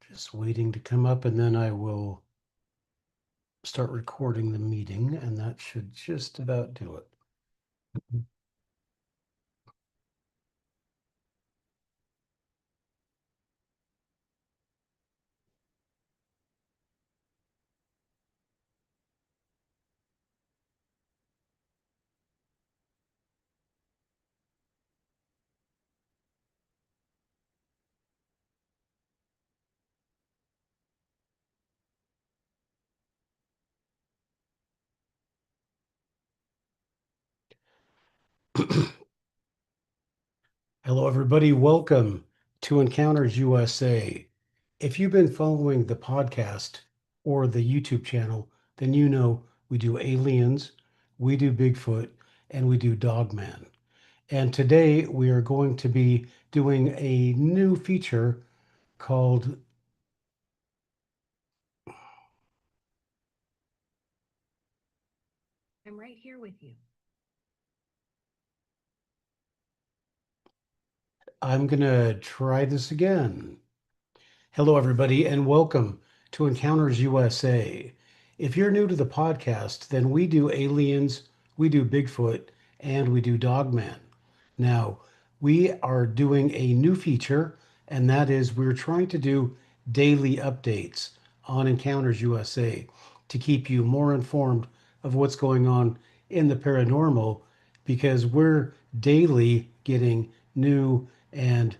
Just waiting to come up, and then I will start recording the meeting, and that should just about do it. Hello, everybody. Welcome to Encounters USA. If you've been following the podcast or the YouTube channel, then you know we do aliens, we do Bigfoot, and we do Dogman. And today we are going to be doing a new feature called I'm right here with you. I'm going to try this again. Hello, everybody, and welcome to Encounters USA. If you're new to the podcast, then we do aliens, we do Bigfoot, and we do Dogman. Now, we are doing a new feature, and that is we're trying to do daily updates on Encounters USA to keep you more informed of what's going on in the paranormal because we're daily getting new and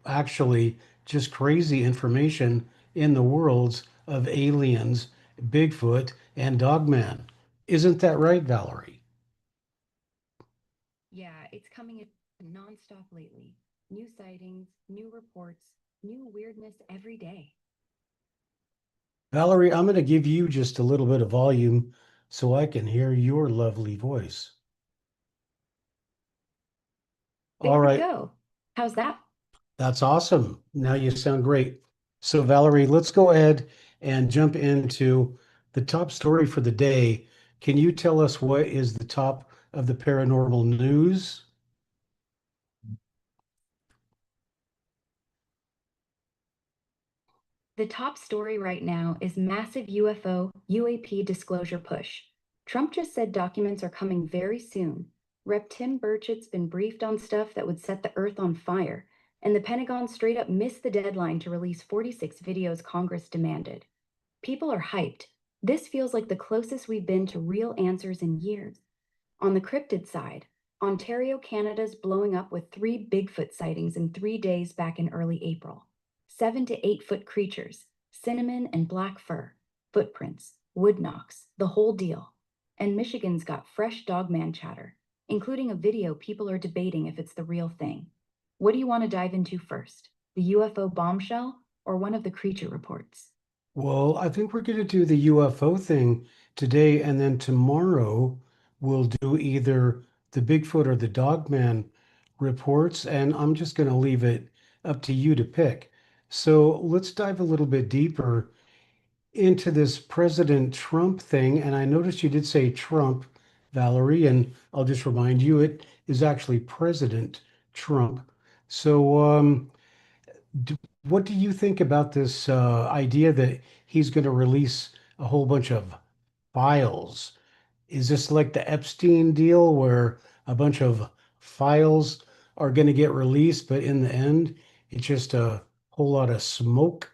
actually just crazy information in the worlds of aliens, Bigfoot, and Dogman. Isn't that right, Valerie? Yeah, it's coming in nonstop lately. New sightings, new reports, new weirdness every day. Valerie, I'm going to give you just a little bit of volume so I can hear your lovely voice. All There we right, go. How's that? that's awesome. Now you sound great. So, Valerie, let's go ahead and jump into the top story for the day. Can you tell us what is the top of the paranormal news? The top story right now is massive UFO UAP disclosure push. Trump just said documents are coming very soon. Rep. Tim Burchett's been briefed on stuff that would set the earth on fire, and the Pentagon straight up missed the deadline to release 46 videos Congress demanded. People are hyped. This feels like the closest we've been to real answers in years. On the cryptid side, Ontario, Canada's blowing up with 3 Bigfoot sightings in 3 days back in early April. 7 to 8 foot creatures, cinnamon and black fur, footprints, wood knocks, the whole deal. And Michigan's got fresh dogman chatter, including a video people are debating if it's the real thing. What do you want to dive into first? The UFO bombshell or one of the creature reports? Well, I think we're going to do the UFO thing today, and then tomorrow we'll do either the Bigfoot or the Dogman reports, and I'm just going to leave it up to you to pick. So let's dive a little bit deeper into this President Trump thing. And I noticed you did say Trump, Valerie, and I'll just remind you it is actually President Trump. So, what do you think about this idea that he's going to release a whole bunch of files? Is this like the Epstein deal where a bunch of files are going to get released, but in the end, it's just a whole lot of smoke?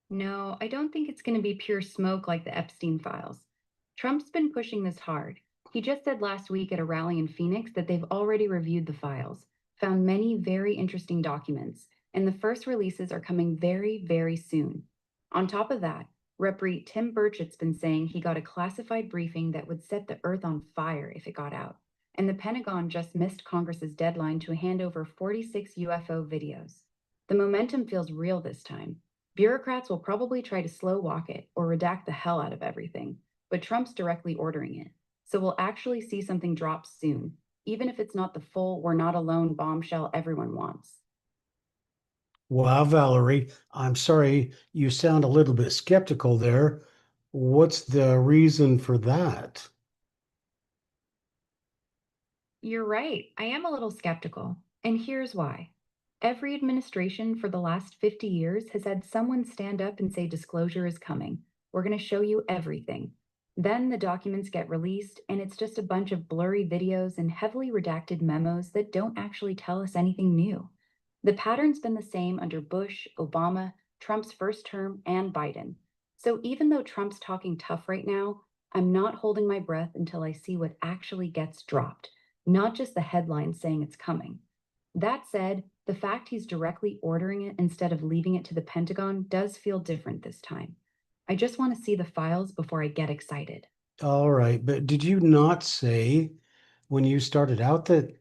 No, I don't think it's going to be pure smoke like the Epstein files. Trump's been pushing this hard. He just said last week at a rally in Phoenix that they've already reviewed the files, found many very interesting documents, and the first releases are coming very, very soon. On top of that, Rep. Tim Burchett's been saying he got a classified briefing that would set the earth on fire if it got out. And the Pentagon just missed Congress's deadline to hand over 46 UFO videos. The momentum feels real this time. Bureaucrats will probably try to slow walk it or redact the hell out of everything, but Trump's directly ordering it. So we'll actually see something drop soon, even if it's not the full we're not alone bombshell everyone wants. Wow, Valerie, I'm sorry you sound a little bit skeptical there. What's the reason for that? You're right. I am a little skeptical. And here's why. Every administration for the last 50 years has had someone stand up and say disclosure is coming. We're going to show you everything. Then the documents get released, and it's just a bunch of blurry videos and heavily redacted memos that don't actually tell us anything new. The pattern's been the same under Bush, Obama, Trump's first term, and Biden. So even though Trump's talking tough right now, I'm not holding my breath until I see what actually gets dropped, not just the headlines saying it's coming. That said, the fact he's directly ordering it instead of leaving it to the Pentagon does feel different this time. I just want to see the files before I get excited. All right, but did you not say when you started out that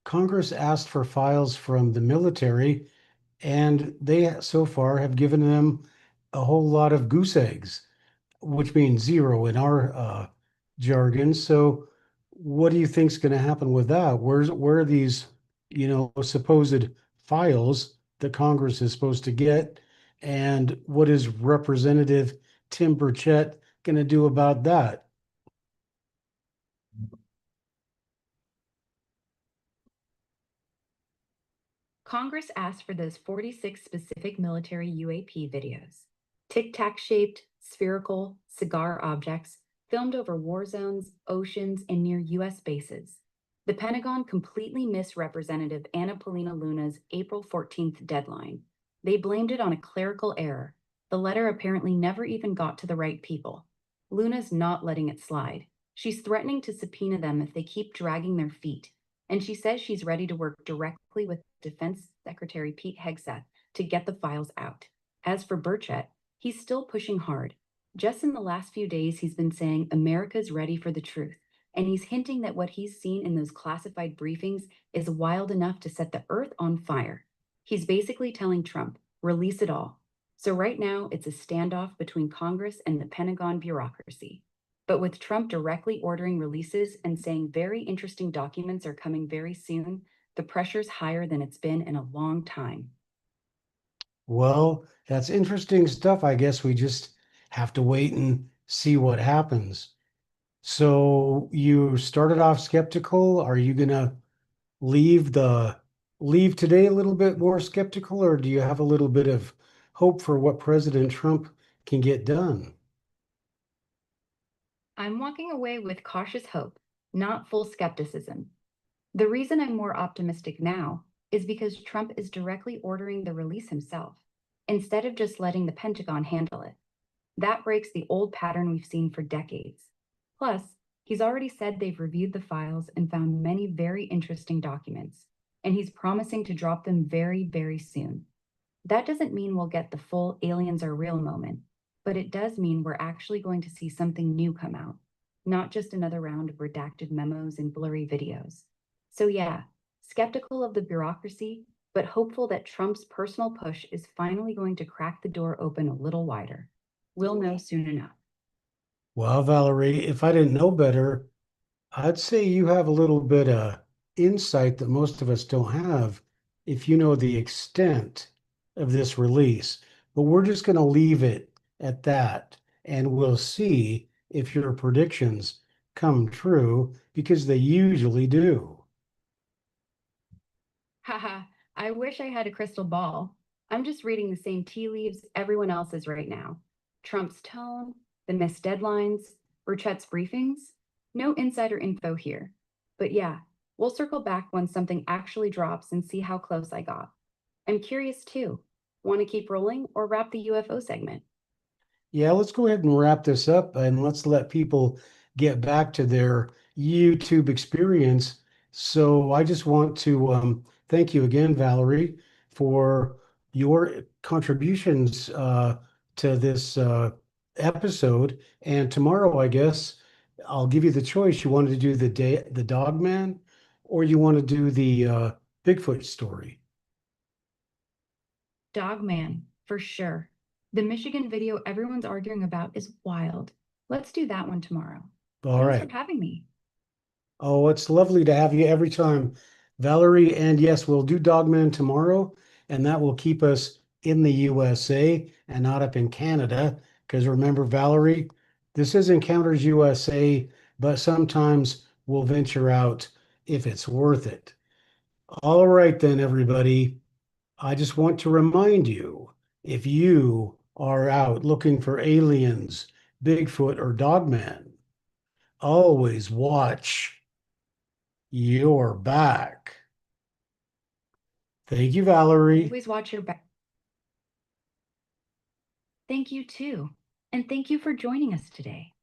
Congress asked for files from the military and they so far have given them a whole lot of goose eggs, which means zero in our jargon. So, what do you think's going to happen with that? Where are these, supposed files that Congress is supposed to get, and what is Representative Tim Burchett going to do about that? Congress asked for those 46 specific military UAP videos. Tic tac shaped, spherical, cigar objects filmed over war zones, oceans, and near US bases. The Pentagon completely missed Representative Anna Polina Luna's April 14th deadline. They blamed it on a clerical error. The letter apparently never even got to the right people. Luna's not letting it slide. She's threatening to subpoena them if they keep dragging their feet, and she says she's ready to work directly with Defense Secretary Pete Hegseth to get the files out. As for Burchett, he's still pushing hard. Just in the last few days, he's been saying America's ready for the truth, and he's hinting that what he's seen in those classified briefings is wild enough to set the earth on fire. He's basically telling Trump, release it all. So right now, it's a standoff between Congress and the Pentagon bureaucracy. But with Trump directly ordering releases and saying very interesting documents are coming very soon, the pressure's higher than it's been in a long time. Well, that's interesting stuff. I guess we just have to wait and see what happens. So you started off skeptical. Are you gonna leave the leave today a little bit more skeptical, or do you have a little bit of hope for what President Trump can get done? I'm walking away with cautious hope, not full skepticism. The reason I'm more optimistic now is because Trump is directly ordering the release himself, instead of just letting the Pentagon handle it. That breaks the old pattern we've seen for decades. Plus, he's already said they've reviewed the files and found many very interesting documents, and he's promising to drop them very, very soon. That doesn't mean we'll get the full aliens are real moment, but it does mean we're actually going to see something new come out, not just another round of redacted memos and blurry videos. So, yeah, skeptical of the bureaucracy, but hopeful that Trump's personal push is finally going to crack the door open a little wider. We'll know soon enough. Well, Valerie, if I didn't know better, I'd say you have a little bit of insight that most of us don't have if you know the extent of this release. But we're just going to leave it at that, and we'll see if your predictions come true because they usually do. Haha, I wish I had a crystal ball. I'm just reading the same tea leaves everyone else is right now. Trump's tone, the missed deadlines, Burchett's briefings. No insider info here. But yeah, we'll circle back when something actually drops and see how close I got. I'm curious too. Want to keep rolling or wrap the UFO segment? Yeah, let's go ahead and wrap this up and let's let people get back to their YouTube experience. So I just want to thank you again, Valerie, for your contributions to this episode. And tomorrow, I guess, I'll give you the choice. You wanted to do the Dog Man, or you want to do the Bigfoot story. Dogman, for sure. The Michigan video everyone's arguing about is wild. Let's do that one tomorrow. All Thanks for right. having me. Oh, it's lovely to have you every time, Valerie. And yes, we'll do Dogman tomorrow, and that will keep us in the USA and not up in Canada. Because remember, Valerie, this is Encounters USA, but sometimes we'll venture out if it's worth it. All right, then, everybody. I just want to remind you, if you are out looking for aliens, Bigfoot, or Dogman, always watch your back. Thank you, Valerie. Always watch your back. Thank you too. And thank you for joining us today.